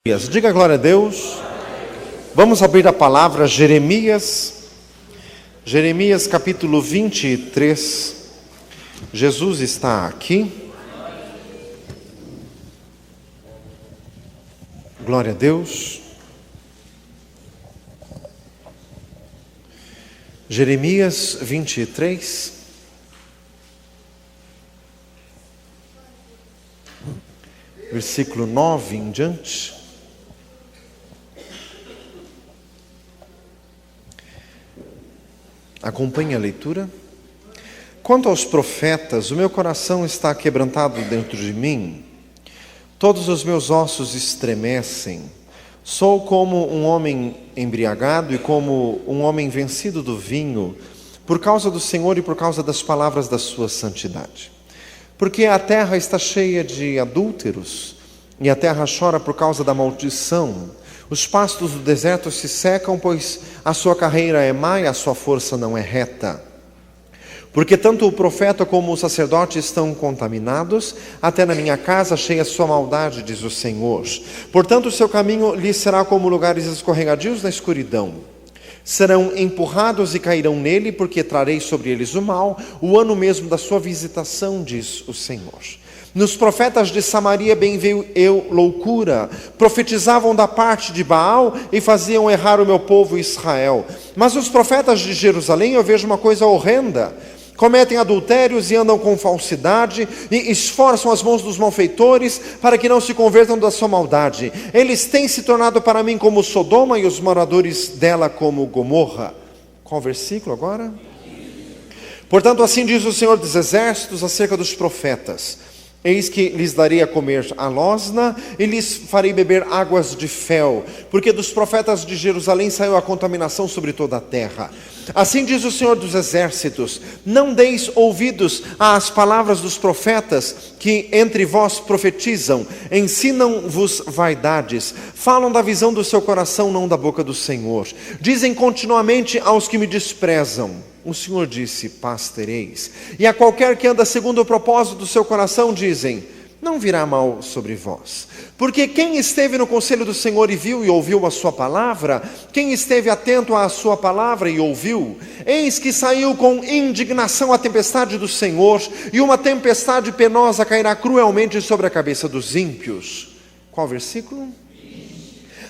Diga glória a Deus. Vamos abrir a palavra Jeremias capítulo 23. Jesus está aqui. Glória a Deus. Jeremias 23. Versículo 9 em diante. Acompanhe a leitura. Quanto aos profetas, o meu coração está quebrantado dentro de mim. Todos os meus ossos estremecem. Sou como um homem embriagado e como um homem vencido do vinho, por causa do Senhor e por causa das palavras da sua santidade. Porque a terra está cheia de adúlteros, e a terra chora por causa da maldição. Os pastos do deserto se secam, pois a sua carreira é má e a sua força não é reta. Porque tanto o profeta como o sacerdote estão contaminados, até na minha casa cheia sua maldade, diz o Senhor. Portanto, o seu caminho lhes será como lugares escorregadios na escuridão. Serão empurrados e cairão nele, porque trarei sobre eles o mal, o ano mesmo da sua visitação, diz o Senhor. Nos profetas de Samaria bem veio eu loucura, profetizavam da parte de Baal e faziam errar o meu povo Israel. Mas os profetas de Jerusalém eu vejo uma coisa horrenda. Cometem adultérios e andam com falsidade e esforçam as mãos dos malfeitores para que não se convertam da sua maldade. Eles têm se tornado para mim como Sodoma e os moradores dela como Gomorra. Qual versículo agora? Portanto, assim diz o Senhor dos Exércitos acerca dos profetas. Eis que lhes darei a comer a losna e lhes farei beber águas de fel, porque dos profetas de Jerusalém saiu a contaminação sobre toda a terra. Assim diz o Senhor dos Exércitos: não deis ouvidos às palavras dos profetas que entre vós profetizam, ensinam-vos vaidades, falam da visão do seu coração, não da boca do Senhor. Dizem continuamente aos que me desprezam: o Senhor disse, paz tereis. E a qualquer que anda segundo o propósito do seu coração, dizem: não virá mal sobre vós. Porque quem esteve no conselho do Senhor e viu e ouviu a sua palavra, quem esteve atento à sua palavra e ouviu, eis que saiu com indignação a tempestade do Senhor, e uma tempestade penosa cairá cruelmente sobre a cabeça dos ímpios. Qual versículo?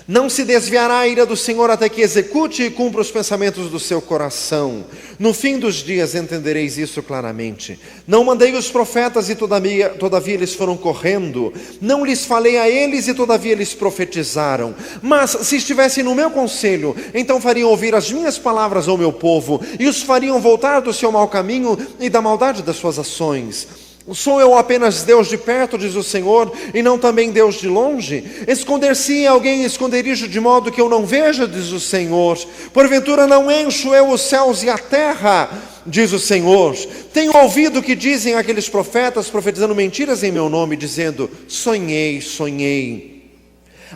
Não se desviará a ira do Senhor até que execute e cumpra os pensamentos do seu coração. No fim dos dias entendereis isso claramente. Não mandei os profetas e todavia eles foram correndo. Não lhes falei a eles e todavia eles profetizaram. Mas se estivessem no meu conselho, então fariam ouvir as minhas palavras ao meu povo e os fariam voltar do seu mau caminho e da maldade das suas ações. Sou eu apenas Deus de perto, diz o Senhor, e não também Deus de longe? Esconder-se alguém esconderijo de modo que eu não veja, diz o Senhor. Porventura não encho eu os céus e a terra, diz o Senhor. Tenho ouvido o que dizem aqueles profetas, profetizando mentiras em meu nome, dizendo: sonhei, sonhei.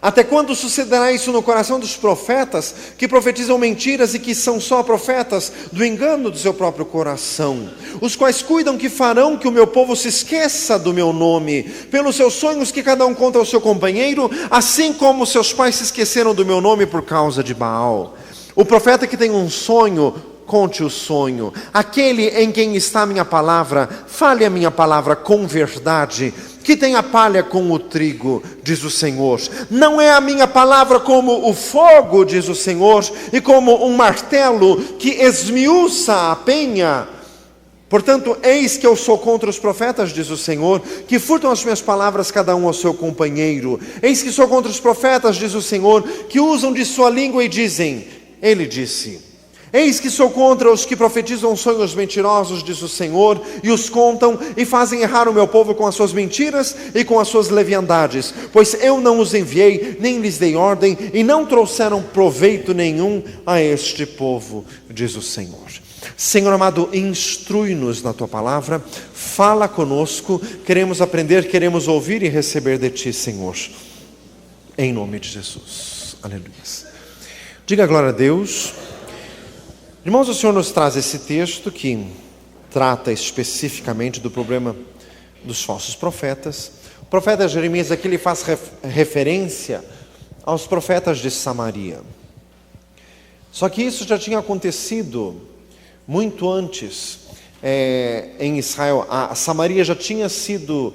Até quando sucederá isso no coração dos profetas, que profetizam mentiras e que são só profetas do engano do seu próprio coração? Os quais cuidam que farão que o meu povo se esqueça do meu nome, pelos seus sonhos que cada um conta ao seu companheiro, assim como seus pais se esqueceram do meu nome por causa de Baal. O profeta que tem um sonho, conte o sonho. Aquele em quem está a minha palavra, fale a minha palavra com verdade. Que tem a palha com o trigo, diz o Senhor. Não é a minha palavra como o fogo, diz o Senhor, e como um martelo que esmiuça a penha. Portanto, eis que eu sou contra os profetas, diz o Senhor, que furtam as minhas palavras cada um ao seu companheiro. Eis que sou contra os profetas, diz o Senhor, que usam de sua língua e dizem: ele disse. Eis que sou contra os que profetizam sonhos mentirosos, diz o Senhor, e os contam e fazem errar o meu povo com as suas mentiras e com as suas leviandades. Pois eu não os enviei, nem lhes dei ordem, e não trouxeram proveito nenhum a este povo, diz o Senhor. Senhor amado, instrui-nos na Tua palavra, fala conosco, queremos aprender, queremos ouvir e receber de Ti, Senhor. Em nome de Jesus. Aleluia. Diga glória a Deus. Irmãos, o Senhor nos traz esse texto que trata especificamente do problema dos falsos profetas. O profeta Jeremias aqui ele faz referência aos profetas de Samaria. Só que isso já tinha acontecido muito antes em Israel. A Samaria já tinha sido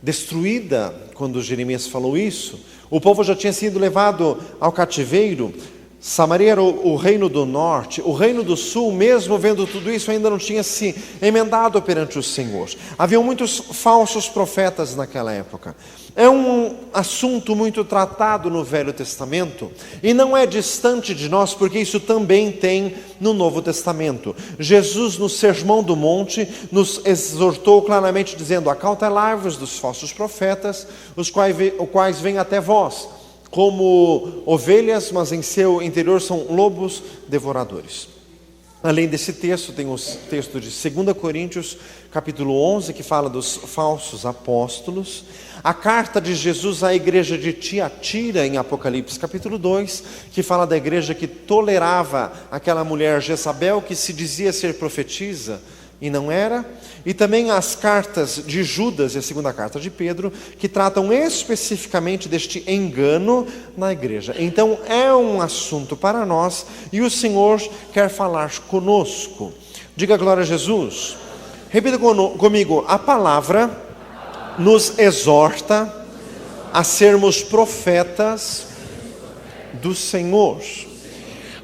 destruída quando Jeremias falou isso. O povo já tinha sido levado ao cativeiro. Samaria era o reino do norte. O reino do sul, mesmo vendo tudo isso, ainda não tinha se emendado perante o Senhor. Havia muitos falsos profetas naquela época. É um assunto muito tratado no Velho Testamento e não é distante de nós, porque isso também tem no Novo Testamento. Jesus, no Sermão do Monte, nos exortou claramente dizendo: acautelai-vos dos falsos profetas, os quais vêm até vós como ovelhas, mas em seu interior são lobos devoradores. Além desse texto, tem o texto de 2 Coríntios, capítulo 11, que fala dos falsos apóstolos. A carta de Jesus à igreja de Tiatira, em Apocalipse, capítulo 2, que fala da igreja que tolerava aquela mulher Jezabel, que se dizia ser profetisa e não era. E também as cartas de Judas e a segunda carta de Pedro, que tratam especificamente deste engano na igreja. Então é um assunto para nós e o Senhor quer falar conosco. Diga glória a Jesus. Repita comigo: a palavra nos exorta a sermos profetas do Senhor.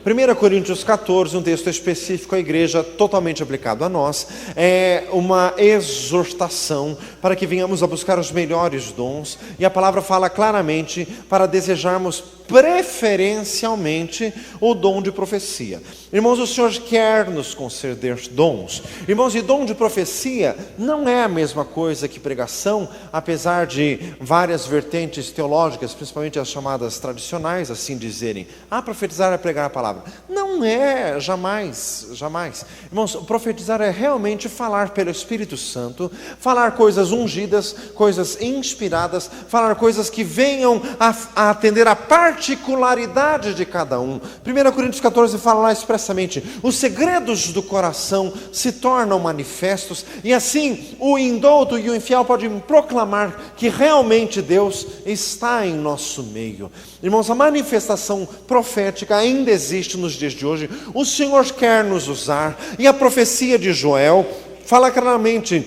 1 Coríntios 14, um texto específico à igreja, totalmente aplicado a nós, é uma exortação para que venhamos a buscar os melhores dons, e a palavra fala claramente para desejarmos preferencialmente o dom de profecia. Irmãos, o Senhor quer nos conceder dons. Irmãos, e dom de profecia não é a mesma coisa que pregação, apesar de várias vertentes teológicas, principalmente as chamadas tradicionais, assim dizerem: profetizar é pregar a palavra. Não é, jamais, jamais. Irmãos, profetizar é realmente falar pelo Espírito Santo, falar coisas ungidas, coisas inspiradas, falar coisas que venham a atender a particularidade de cada um. 1 Coríntios 14 fala lá expressamente: os segredos do coração se tornam manifestos, e assim o indouto e o infiel podem proclamar que realmente Deus está em nosso meio. Irmãos, a manifestação profética ainda existe nos dias de hoje. O Senhor quer nos usar, e a profecia de Joel fala claramente: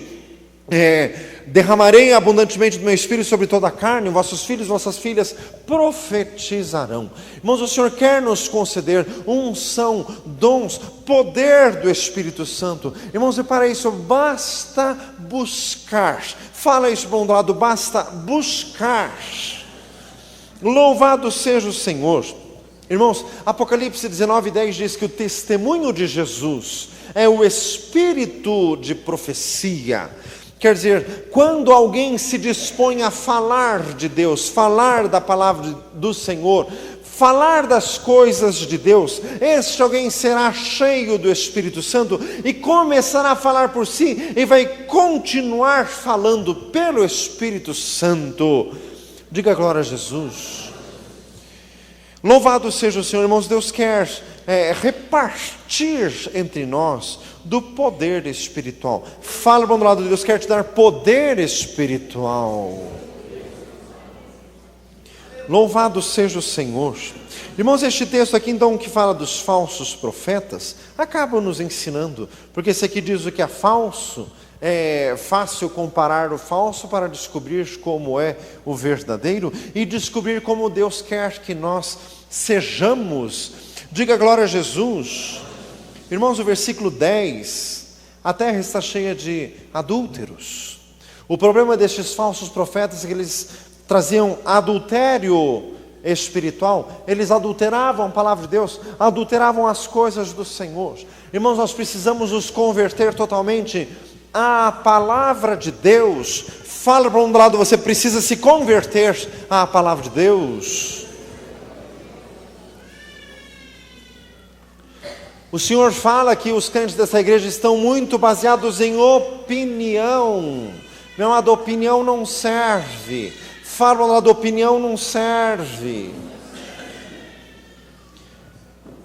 derramarei abundantemente do meu Espírito sobre toda a carne, vossos filhos e vossas filhas profetizarão. Irmãos, o Senhor quer nos conceder unção, dons, poder do Espírito Santo. Irmãos, e para isso basta buscar. Fala isso para um lado: basta buscar. Louvado seja o Senhor. Irmãos, Apocalipse 19:10 diz que o testemunho de Jesus é o espírito de profecia. Quer dizer, quando alguém se dispõe a falar de Deus, falar da palavra do Senhor, falar das coisas de Deus, este alguém será cheio do Espírito Santo e começará a falar por si e vai continuar falando pelo Espírito Santo. Diga glória a Jesus. Louvado seja o Senhor. Irmãos, Deus quer repartir entre nós do poder espiritual. Fala para o lado de Deus: quer te dar poder espiritual. Louvado seja o Senhor. Irmãos, este texto aqui então, que fala dos falsos profetas, acaba nos ensinando, porque esse aqui diz o que é falso. É fácil comparar o falso para descobrir como é o verdadeiro e descobrir como Deus quer que nós sejamos. Diga glória a Jesus. Irmãos, o versículo 10: a terra está cheia de adúlteros. O problema destes falsos profetas é que eles traziam adultério espiritual. Eles adulteravam a palavra de Deus, adulteravam as coisas do Senhor. Irmãos, nós precisamos nos converter totalmente à palavra de Deus. Fala para um lado: você precisa se converter à palavra de Deus. O Senhor fala que os crentes dessa igreja estão muito baseados em opinião. Meu amado, opinião não serve. Fala para um lado: opinião não serve.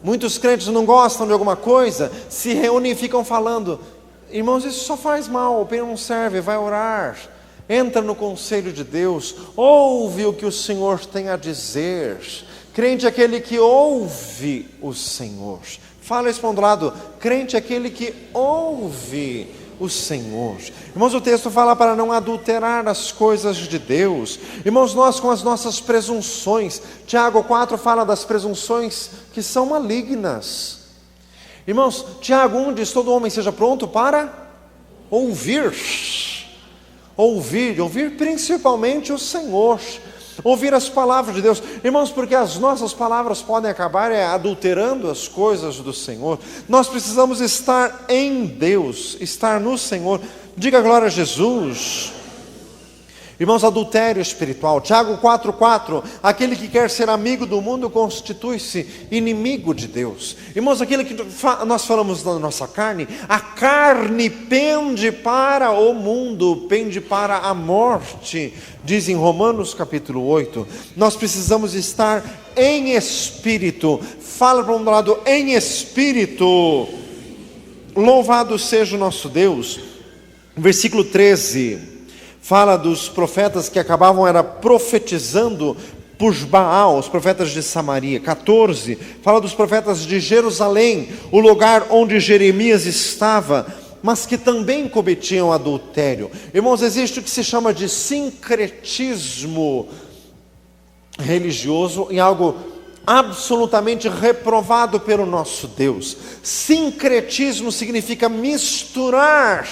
Muitos crentes não gostam de alguma coisa, se reúnem e ficam falando: irmãos, isso só faz mal, opinião não serve, vai orar. entra no conselho de Deus, ouve o que o Senhor tem a dizer. Crente é aquele que ouve o Senhor. Fala isso para um lado, crente é aquele que ouve o Senhor. Irmãos, o texto fala para não adulterar as coisas de Deus. Irmãos, nós com as nossas presunções, Tiago 4 fala das presunções que são malignas. Irmãos, Tiago 1 diz, todo homem seja pronto para ouvir principalmente o Senhor, ouvir as palavras de Deus. Irmãos, porque as nossas palavras podem acabar adulterando as coisas do Senhor. Nós precisamos estar em Deus, estar no Senhor. Diga glória a Jesus. Irmãos, adultério espiritual, Tiago 4,4, aquele que quer ser amigo do mundo constitui-se inimigo de Deus. Irmãos, aquilo que nós falamos da nossa carne, a carne pende para o mundo, pende para a morte, diz em Romanos capítulo 8, nós precisamos estar em espírito. Fala para um lado, em espírito. Louvado seja o nosso Deus. Versículo 13, fala dos profetas que acabavam profetizando por Baal, os profetas de Samaria. 14, fala dos profetas de Jerusalém, o lugar onde Jeremias estava, mas que também cometiam adultério. Irmãos, existe o que se chama de sincretismo religioso, em algo absolutamente reprovado pelo nosso Deus. Sincretismo significa misturar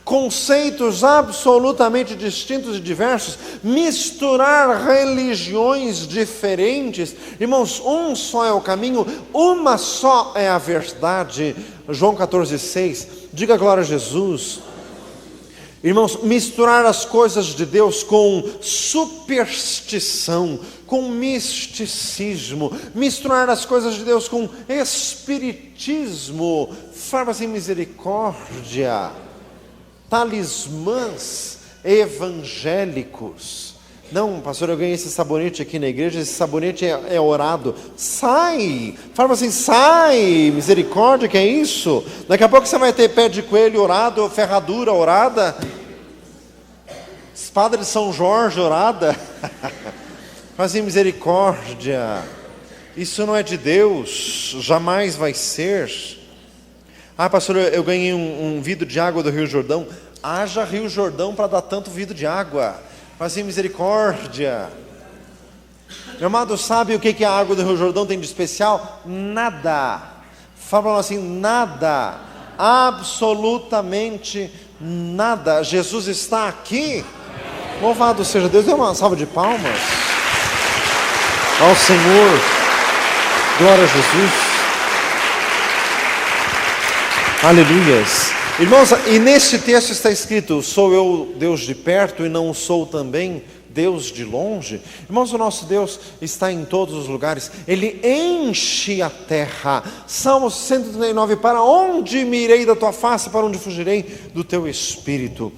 conceitos absolutamente distintos e diversos, misturar religiões diferentes. Irmãos, um só é o caminho, uma só é a verdade. João 14,6, diga glória a Jesus. Irmãos, misturar as coisas de Deus com superstição, com misticismo, misturar as coisas de Deus com espiritismo, farpas em misericórdia, talismãs evangélicos. Não, pastor, eu ganhei esse sabonete aqui na igreja, esse sabonete é orado. Sai, fala assim, sai, misericórdia, que é isso? Daqui a pouco você vai ter pé de coelho orado, ferradura orada, espada de São Jorge orada. Fala assim, misericórdia, isso não é de Deus, jamais vai ser. Ah, pastor, eu ganhei um vidro de água do Rio Jordão. Haja Rio Jordão para dar tanto vidro de água. Faz assim, misericórdia. Meu amado, sabe o que a água do Rio Jordão tem de especial? Nada. Fala assim, nada. Absolutamente nada. Jesus está aqui. Louvado seja Deus. Dê uma salva de palmas ao Senhor. Glória a Jesus. Aleluias. Irmãos, e nesse texto está escrito, sou eu Deus de perto e não sou também Deus de longe? Irmãos, o nosso Deus está em todos os lugares, Ele enche a terra. Salmo 139, para onde me irei da tua face, para onde fugirei do teu espírito?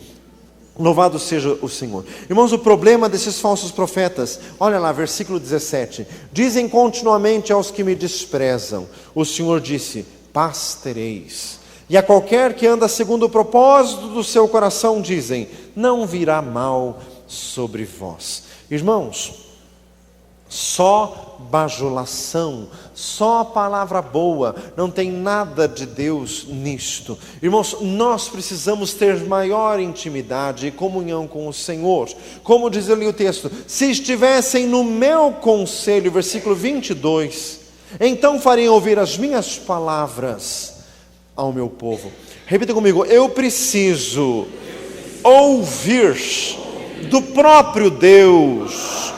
Louvado seja o Senhor. Irmãos, o problema desses falsos profetas, olha lá, versículo 17, dizem continuamente aos que me desprezam, o Senhor disse, paz tereis. E a qualquer que anda segundo o propósito do seu coração, dizem, não virá mal sobre vós. Irmãos, só bajulação, só palavra boa, não tem nada de Deus nisto. Irmãos, nós precisamos ter maior intimidade e comunhão com o Senhor. Como diz ali o texto, se estivessem no meu conselho, versículo 22, então farei ouvir as minhas palavras ao meu povo. Repita comigo, eu preciso ouvir do próprio Deus.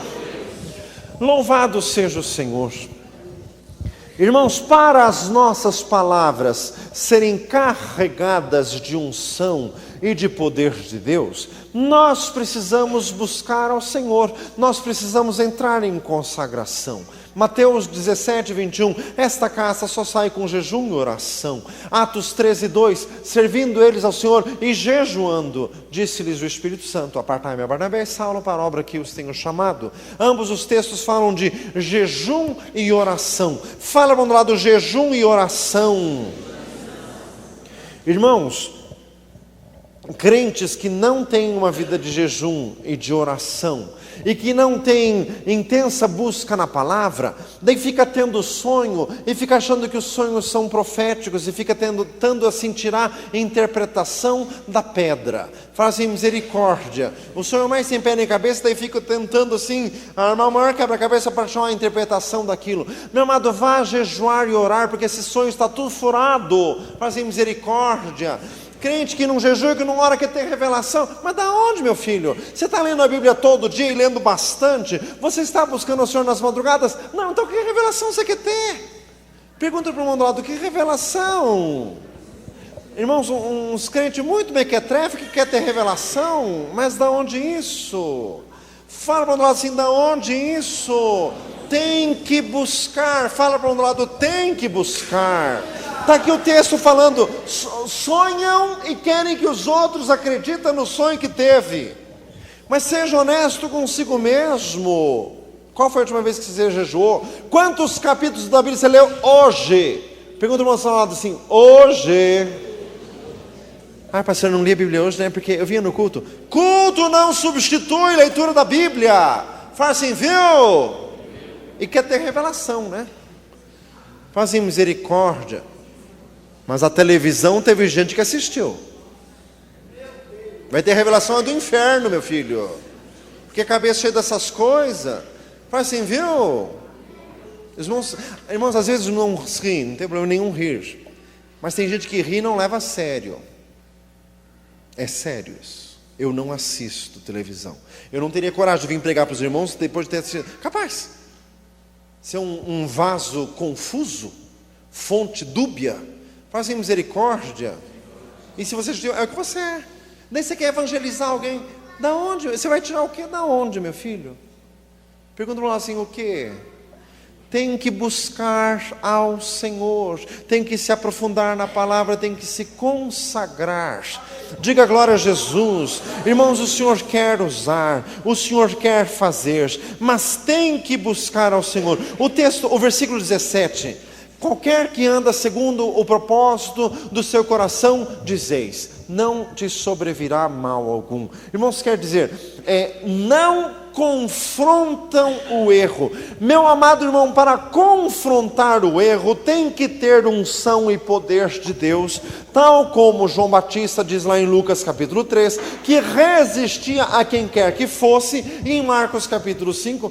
Louvado seja o Senhor. Irmãos, para as nossas palavras serem carregadas de unção e de poder de Deus, nós precisamos buscar ao Senhor, nós precisamos entrar em consagração. Mateus 17, 21, esta casa só sai com jejum e oração. Atos 13, 2, servindo eles ao Senhor e jejuando, disse-lhes o Espírito Santo, apartai-me a Barnabé e Saulo para a obra que os tenho chamado. Ambos os textos falam de jejum e oração. Fala para um lado, jejum e oração. Irmãos, crentes que não têm uma vida de jejum e de oração, e que não têm intensa busca na palavra, daí fica tendo sonho, e fica achando que os sonhos são proféticos, e fica tentando assim tirar a interpretação da pedra. Fala assim, misericórdia, o sonho mais sem pé nem cabeça, daí fica tentando assim, armar o maior quebra-cabeça para achar uma interpretação daquilo. Meu amado, vá jejuar e orar, porque esse sonho está tudo furado. Fala assim, misericórdia. Crente que não jejua, que não ora, quer ter revelação. Mas da onde, meu filho? Você está lendo a Bíblia todo dia e lendo bastante? Você está buscando o Senhor nas madrugadas? Não, então que revelação você quer ter? Pergunta para o irmão do lado, que revelação? Irmãos, uns crentes muito mequetrefe que quer ter revelação, mas da onde isso? Fala para o lado assim, da onde isso? Tem que buscar. Fala para o lado, tem que buscar. Está aqui o texto falando, sonham e querem que os outros acreditem no sonho que teve. Mas seja honesto consigo mesmo. Qual foi a última vez que você jejuou? Quantos capítulos da Bíblia você leu hoje? Pergunta para o irmão lado assim, hoje. Ah, pastor, eu não li a Bíblia hoje, né? Porque eu vinha no culto. Culto não substitui leitura da Bíblia. Fala assim, viu? E quer ter revelação, né? Fala assim, misericórdia. Mas a televisão teve gente que assistiu. Vai ter revelação do inferno, meu filho. Porque a cabeça cheia dessas coisas. Fala assim, viu? Irmãos, às vezes não riem, não tem problema nenhum rir. Mas tem gente que ri e não leva a sério. É sério isso. Eu não assisto televisão. Eu não teria coragem de vir pregar para os irmãos depois de ter assistido. Capaz. Ser um vaso confuso, fonte dúbia. Faz assim, misericórdia. E se você é o que você é. Daí você quer evangelizar alguém. Da onde? Você vai tirar o quê? Da onde, meu filho? Pergunta para assim, o quê? Tem que buscar ao Senhor. Tem que se aprofundar na palavra. Tem que se consagrar. Diga glória a Jesus. Irmãos, o Senhor quer usar. O Senhor quer fazer. Mas tem que buscar ao Senhor. O versículo 17... Qualquer que anda segundo o propósito do seu coração, dizeis, não te sobrevirá mal algum. Irmãos, quer dizer, não confrontam o erro. Meu amado irmão, para confrontar o erro, tem que ter unção e poder de Deus, tal como João Batista diz lá em Lucas capítulo 3, que resistia a quem quer que fosse, e em Marcos capítulo 5,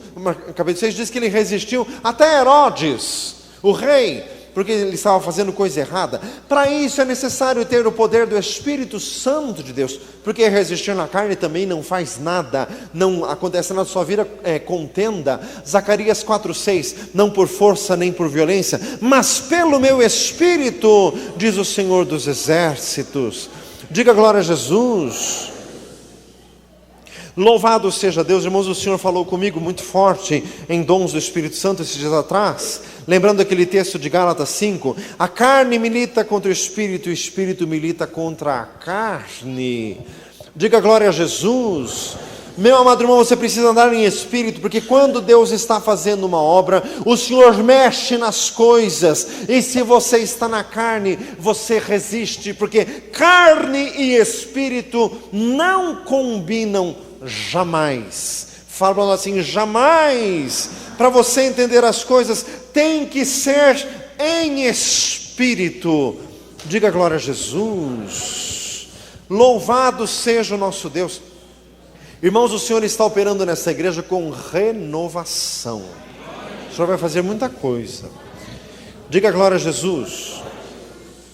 capítulo 6 diz que ele resistiu até Herodes, o rei, porque ele estava fazendo coisa errada. Para isso é necessário ter o poder do Espírito Santo de Deus, porque resistir na carne também não faz nada, não acontece na sua vida contenda. Zacarias 4:6, não por força nem por violência, mas pelo meu Espírito, diz o Senhor dos Exércitos. Diga glória a Jesus. Louvado seja Deus. Irmãos, o Senhor falou comigo muito forte em dons do Espírito Santo esses dias atrás, lembrando aquele texto de Gálatas 5, a carne milita contra o Espírito milita contra a carne. Diga glória a Jesus. Meu amado irmão, você precisa andar em espírito, porque quando Deus está fazendo uma obra, o Senhor mexe nas coisas, e se você está na carne, você resiste, porque carne e espírito não combinam jamais. Fala assim, jamais. Para você entender as coisas, tem que ser em espírito. Diga glória a Jesus. Louvado seja o nosso Deus. Irmãos, o Senhor está operando nessa igreja com renovação. O Senhor vai fazer muita coisa. Diga glória a Jesus.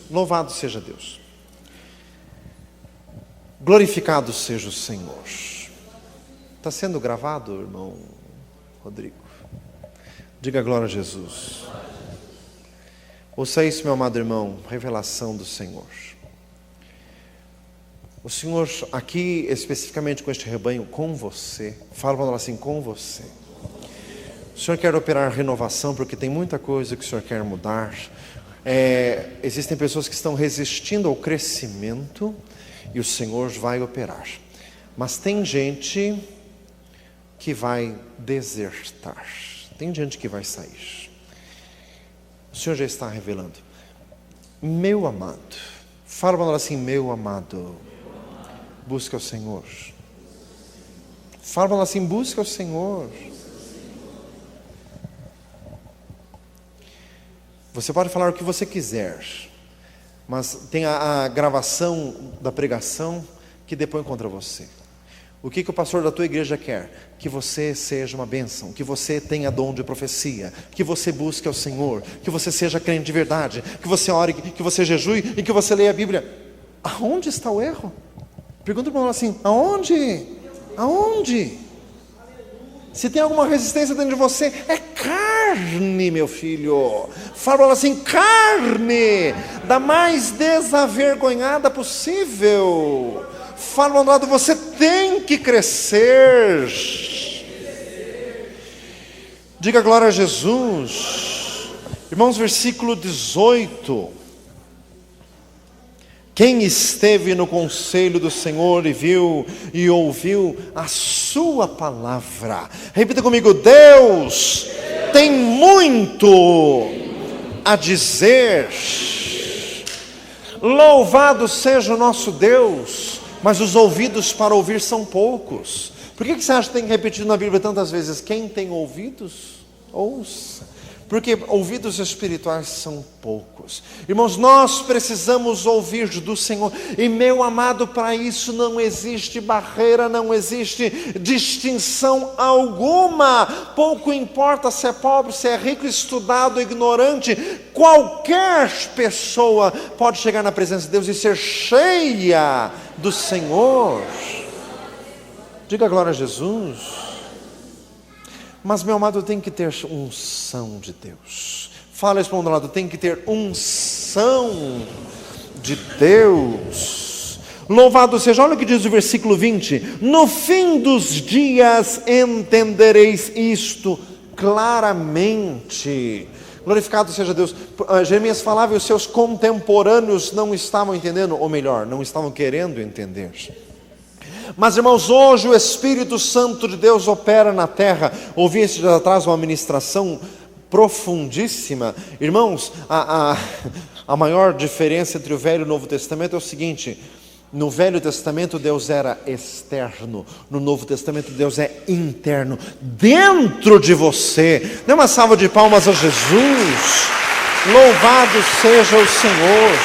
Louvado seja Deus. Glorificado seja o Senhor. Está sendo gravado, irmão Rodrigo? Diga glória a Jesus. Ouça isso, meu amado irmão, revelação do Senhor. O Senhor aqui, especificamente com este rebanho, com você, fala para nós assim, com você. O Senhor quer operar renovação, porque tem muita coisa que o Senhor quer mudar. Existem pessoas que estão resistindo ao crescimento, e o Senhor vai operar. Mas tem gente que vai desertar. Tem gente que vai sair. O Senhor já está revelando. Meu amado, fala para nós assim, meu amado. busca o Senhor. Fala assim, busca o Senhor. Você pode falar o que você quiser, mas tem a gravação da pregação que depõe contra você. O que o pastor da tua igreja quer? Que você seja uma bênção, que você tenha dom de profecia, que você busque ao Senhor, que você seja crente de verdade, que você ore, que você jejue e que você leia a Bíblia. Aonde está o erro? Pergunta para o irmão assim, aonde? Aonde? Se tem alguma resistência dentro de você, é carne, meu filho. Fala assim, carne, da mais desavergonhada possível. Fala ao lado, você tem que crescer. Diga glória a Jesus. Irmãos, versículo 18. Quem esteve no conselho do Senhor e viu e ouviu a sua palavra. Repita comigo, Deus tem muito a dizer. Louvado seja o nosso Deus, mas os ouvidos para ouvir são poucos. Por que você acha que tem que repetir na Bíblia tantas vezes? Quem tem ouvidos, ouça. Porque ouvidos espirituais são poucos. Irmãos, nós precisamos ouvir do Senhor. E meu amado, para isso não existe barreira, não existe distinção alguma. Pouco importa se é pobre, se é rico, estudado, ignorante. Qualquer pessoa pode chegar na presença de Deus e ser cheia do Senhor. Diga glória a Jesus. Mas meu amado, tem que ter unção de Deus. Fala isso para o lado, tem que ter unção de Deus. Louvado seja, olha o que diz o versículo 20. No fim dos dias entendereis isto claramente. Glorificado seja Deus. Jeremias falava e os seus contemporâneos não estavam entendendo, ou melhor, não estavam querendo entender. Mas irmãos, hoje o Espírito Santo de Deus opera na terra. Ouvi esses dias atrás uma ministração profundíssima. Irmãos, a maior diferença entre o Velho e o Novo Testamento é o seguinte: no Velho Testamento Deus era externo, no Novo Testamento Deus é interno, dentro de você. Dê uma salva de palmas a Jesus. Louvado seja o Senhor,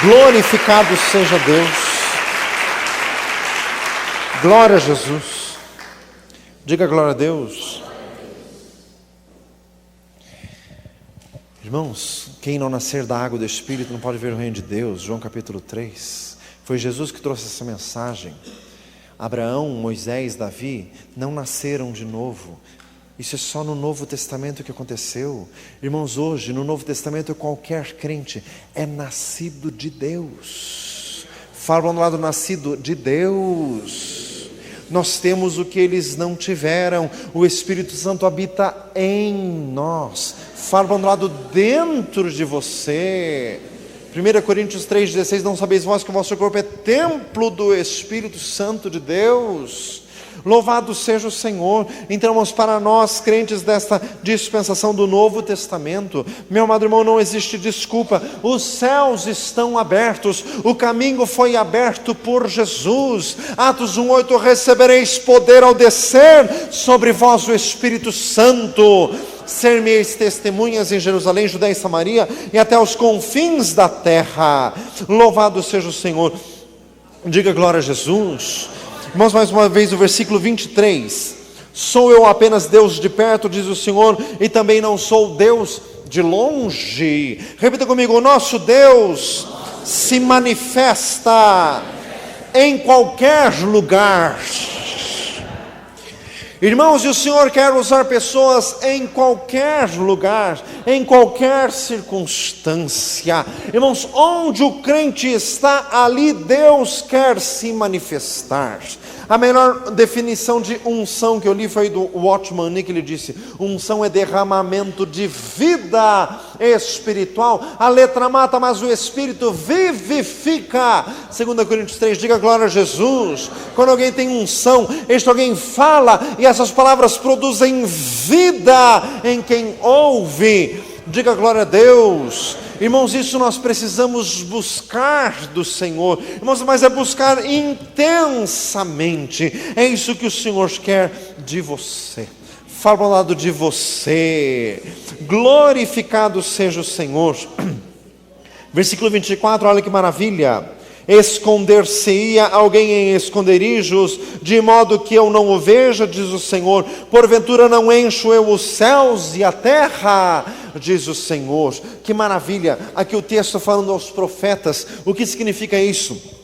glorificado seja Deus. Glória a Jesus. Diga glória a Deus. Irmãos, quem não nascer da água do Espírito não pode ver o reino de Deus. João capítulo 3. Foi Jesus que trouxe essa mensagem. Abraão, Moisés, Davi não nasceram de novo. Isso é só no Novo Testamento que aconteceu. Irmãos, hoje no Novo Testamento qualquer crente é nascido de Deus. Fala do lado, nascido de Deus. Nós temos o que eles não tiveram. O Espírito Santo habita em nós. Fala do lado, dentro de você. 1 Coríntios 3,16. Não sabeis vós que o vosso corpo é templo do Espírito Santo de Deus. Louvado seja o Senhor. Então, irmãos, para nós crentes desta dispensação do Novo Testamento, meu amado irmão, não existe desculpa. Os céus estão abertos, o caminho foi aberto por Jesus. Atos 1:8, recebereis poder ao descer sobre vós o Espírito Santo. Ser-me-eis testemunhas em Jerusalém, Judéia e Samaria e até os confins da terra. Louvado seja o Senhor. Diga glória a Jesus. Irmãos, mais uma vez o versículo 23. Sou eu apenas Deus de perto, diz o Senhor, e também não sou Deus de longe. Repita comigo, o nosso Deus se manifesta em qualquer lugar. Irmãos, e o Senhor quer usar pessoas em qualquer lugar, em qualquer circunstância. Irmãos, onde o crente está, ali Deus quer se manifestar. A melhor definição de unção que eu li foi do Watchman Nee, que ele disse: unção é derramamento de vida espiritual. A letra mata, mas o Espírito vivifica. 2 Coríntios 3, diga glória a Jesus. Quando alguém tem unção, este alguém fala e essas palavras produzem vida em quem ouve. Diga glória a Deus. Irmãos, isso nós precisamos buscar do Senhor. Irmãos, mas é buscar intensamente. É isso que o Senhor quer de você. Fala ao lado de você. Glorificado seja o Senhor. Versículo 24, olha que maravilha. Esconder-se-ia alguém em esconderijos, de modo que eu não o veja, diz o Senhor. Porventura não encho eu os céus e a terra, diz o Senhor. Que maravilha, aqui o texto falando aos profetas. O que significa isso?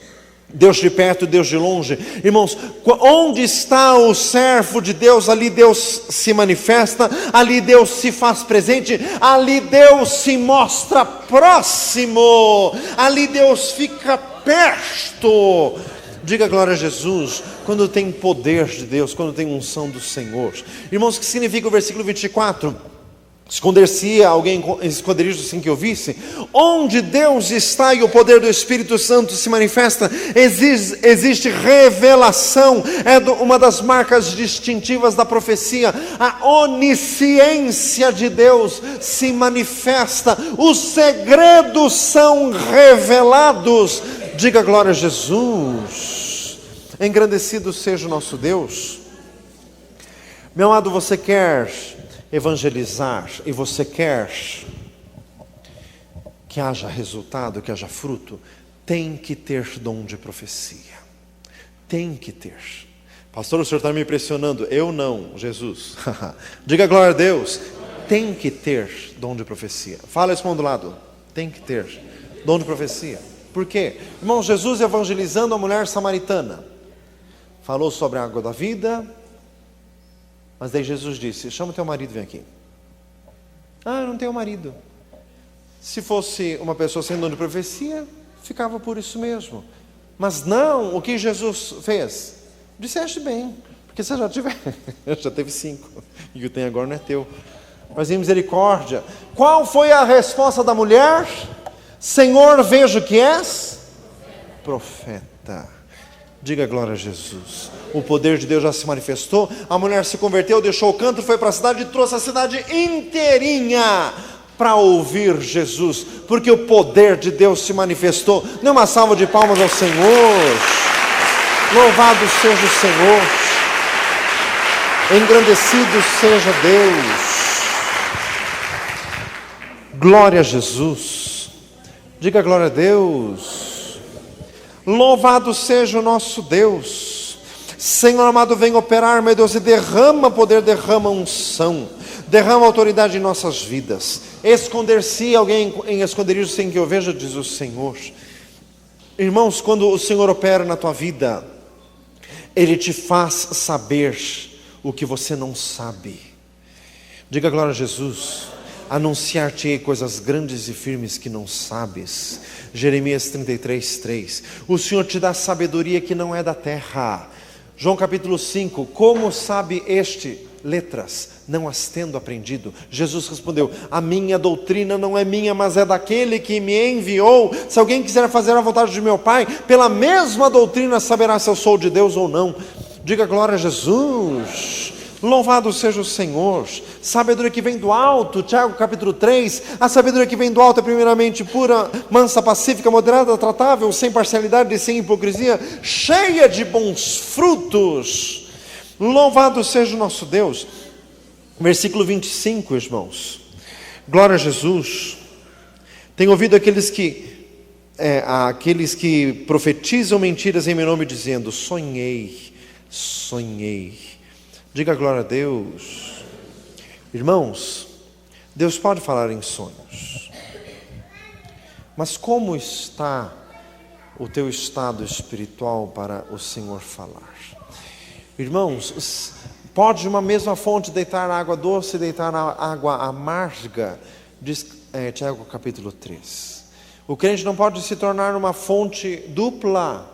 Deus de perto, Deus de longe. Irmãos, onde está o servo de Deus, ali Deus se manifesta, ali Deus se faz presente, ali Deus se mostra próximo, ali Deus fica perto. Diga glória a Jesus. Quando tem poder de Deus, quando tem unção do Senhor. Irmãos, o que significa o versículo 24? Esconder-se-ia alguém em esconderijos sem que eu visse? Onde Deus está e o poder do Espírito Santo se manifesta, existe revelação. É uma das marcas distintivas da profecia. A onisciência de Deus se manifesta. Os segredos são revelados. Diga glória a Jesus. Engrandecido seja o nosso Deus. Meu amado, você quer evangelizar e você quer que haja resultado, que haja fruto, tem que ter dom de profecia. Tem que ter. Pastor, o senhor está me impressionando. Eu não, Jesus. Diga glória a Deus. Tem que ter dom de profecia. Fala isso do lado. Tem que ter dom de profecia. Por quê? Irmão, Jesus evangelizando a mulher samaritana, falou sobre a água da vida. Mas daí Jesus disse: chama o teu marido, vem aqui. Ah, eu não tenho marido. Se fosse uma pessoa sem dom de profecia, ficava por isso mesmo. Mas não, o que Jesus fez? Disseste bem, porque você já já teve 5, e o que tem agora não é teu. Mas em misericórdia. Qual foi a resposta da mulher? Senhor, vejo que és profeta. Diga glória a Jesus. O poder de Deus já se manifestou. A mulher se converteu, deixou o canto, foi para a cidade e trouxe a cidade inteirinha para ouvir Jesus, porque o poder de Deus se manifestou. Dê uma salva de palmas ao Senhor. Louvado seja o Senhor. Engrandecido seja Deus. Glória a Jesus. Diga glória a Deus. Louvado seja o nosso Deus. Senhor amado, vem operar, meu Deus, e derrama poder, derrama unção, derrama autoridade em nossas vidas. Esconder-se alguém em esconderijo sem que eu veja, diz o Senhor. Irmãos, quando o Senhor opera na tua vida, Ele te faz saber o que você não sabe. Diga glória a Jesus. Anunciar-te-ei coisas grandes e firmes que não sabes. Jeremias 33:3. O Senhor te dá sabedoria que não é da terra. João capítulo 5. Como sabe este letras? Não as tendo aprendido. Jesus respondeu: a minha doutrina não é minha, mas é daquele que me enviou. Se alguém quiser fazer a vontade de meu Pai, pela mesma doutrina saberá se eu sou de Deus ou não. Diga glória a Jesus. Louvado seja o Senhor. Sabedoria que vem do alto. Tiago capítulo 3. A sabedoria que vem do alto é primeiramente pura, mansa, pacífica, moderada, tratável, sem parcialidade e sem hipocrisia, cheia de bons frutos. Louvado seja o nosso Deus. Versículo 25, irmãos. Glória a Jesus. Tenho ouvido aqueles que profetizam mentiras em meu nome, dizendo: sonhei. Diga glória a Deus. Irmãos, Deus pode falar em sonhos. Mas como está o teu estado espiritual para o Senhor falar? Irmãos, pode uma mesma fonte deitar água doce e deitar água amarga? Diz Tiago capítulo 3. O crente não pode se tornar uma fonte dupla,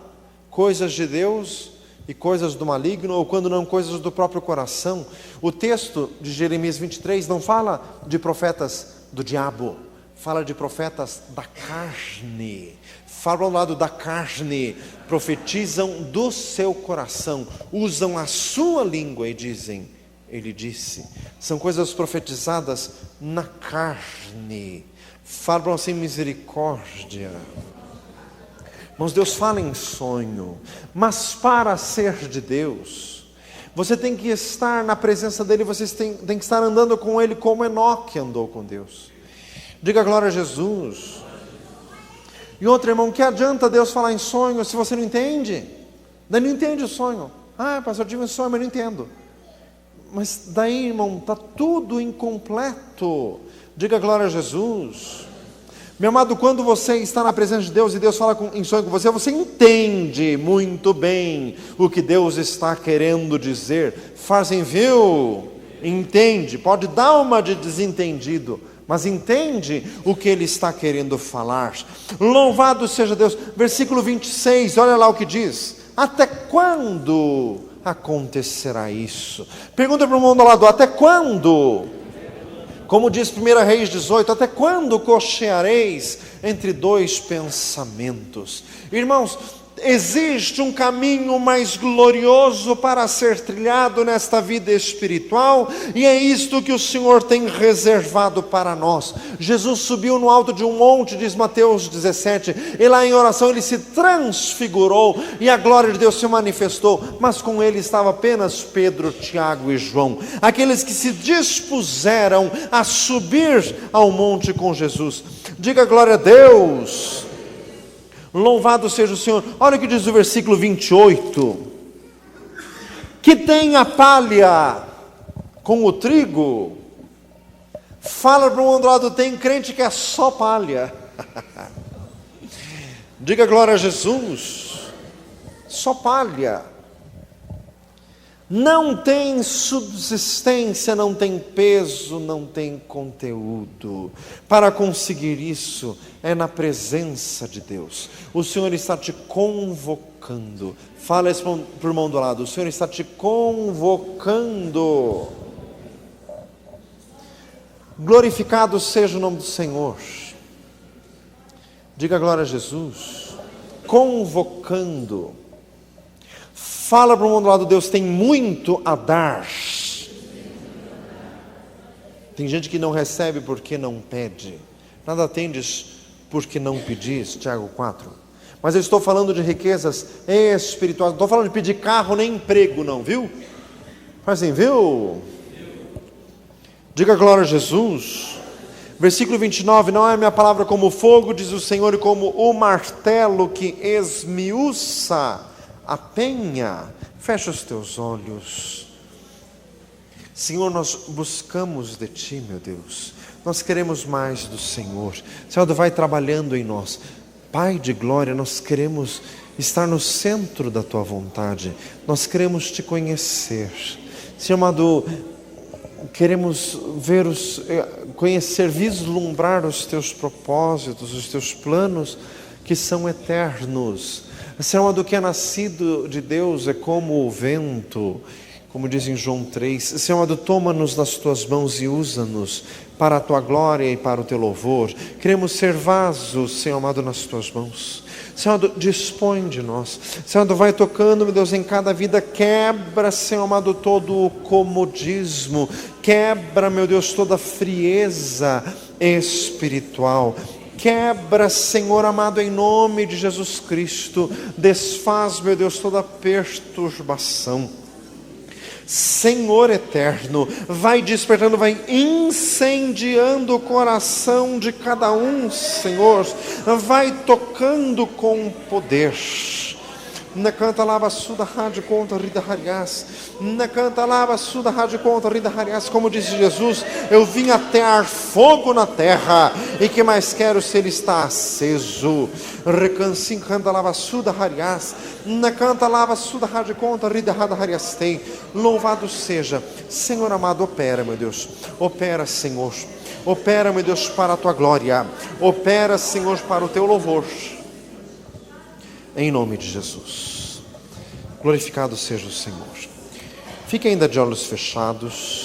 coisas de Deus e coisas do maligno, ou quando não, coisas do próprio coração. O texto de Jeremias 23 não fala de profetas do diabo, fala de profetas da carne. Fala ao lado da carne, profetizam do seu coração, usam a sua língua e dizem: ele disse. São coisas profetizadas na carne. Fala assim, misericórdia. Irmãos, Deus fala em sonho, mas para ser de Deus, você tem que estar na presença dEle, você tem que estar andando com Ele como Enoque andou com Deus. Diga glória a Jesus. E outro, irmão, que adianta Deus falar em sonho se você não entende? Daí não entende o sonho. Pastor, eu tive um sonho, mas não entendo. Mas daí, irmão, está tudo incompleto. Diga glória a Jesus. Meu amado, quando você está na presença de Deus e Deus fala em sonho com você, você entende muito bem o que Deus está querendo dizer. Fazem, viu? Entende, pode dar uma de desentendido, mas entende o que Ele está querendo falar. Louvado seja Deus. Versículo 26, olha lá o que diz. Até quando acontecerá isso? Pergunta para o irmão do lado, até quando? Como diz 1 Reis 18, até quando cocheareis entre dois pensamentos? Irmãos, existe um caminho mais glorioso para ser trilhado nesta vida espiritual, e é isto que o Senhor tem reservado para nós. Jesus subiu no alto de um monte, diz Mateus 17, e lá em oração ele se transfigurou, e a glória de Deus se manifestou, mas com ele estava apenas Pedro, Tiago e João, aqueles que se dispuseram a subir ao monte com Jesus. Diga glória a Deus. Louvado seja o Senhor. Olha o que diz o versículo 28. Que tem a palha com o trigo. Fala para o outro lado, tem crente que é só palha. Diga glória a Jesus. Só palha. Não tem subsistência, não tem peso, não tem conteúdo. Para conseguir isso, é na presença de Deus. O Senhor está te convocando. Fala isso para o irmão do lado. O Senhor está te convocando. Glorificado seja o nome do Senhor. Diga glória a Jesus. Convocando. Fala para o mundo do lado, Deus tem muito a dar. Tem gente que não recebe porque não pede. Nada tendes porque não pedis, Tiago 4. Mas eu estou falando de riquezas espirituais. Não estou falando de pedir carro nem emprego não, viu? Faz assim, viu? Diga glória a Jesus. Versículo 29, não é minha palavra como fogo, diz o Senhor, e como o martelo que esmiuça a penha. Fecha os teus olhos. Senhor, nós buscamos de Ti, meu Deus. Nós queremos mais do Senhor. Senhor, vai trabalhando em nós. Pai de glória, nós queremos estar no centro da Tua vontade. Nós queremos Te conhecer. Senhor amado, queremos conhecer, vislumbrar os Teus propósitos, os Teus planos que são eternos. Senhor amado, que é nascido de Deus é como o vento, como diz em João 3. Senhor amado, toma-nos nas Tuas mãos e usa-nos para a Tua glória e para o Teu louvor. Queremos ser vasos, Senhor amado, nas Tuas mãos. Senhor amado, dispõe de nós. Senhor amado, vai tocando, meu Deus, em cada vida. Quebra, Senhor amado, todo o comodismo. Quebra, meu Deus, toda a frieza espiritual. Quebra, Senhor amado, em nome de Jesus Cristo. Desfaz, meu Deus, toda perturbação. Senhor eterno, vai despertando, vai incendiando o coração de cada um, Senhor. Vai tocando com poder. Na canta lava suda rádio contra rida harias. Na canta lava suda rádio contra rida harias. Como disse Jesus, eu vim atear fogo na terra, e que mais quero se ele está aceso. Recansim canta lava suda harias. Na canta lava suda rádio contra rida harias tem. Louvado seja, Senhor amado, opera, meu Deus. Opera, Senhor. Opera, meu Deus, para a Tua glória. Opera, Senhor, para o Teu louvor. Em nome de Jesus. Glorificado seja o Senhor. Fique ainda de olhos fechados.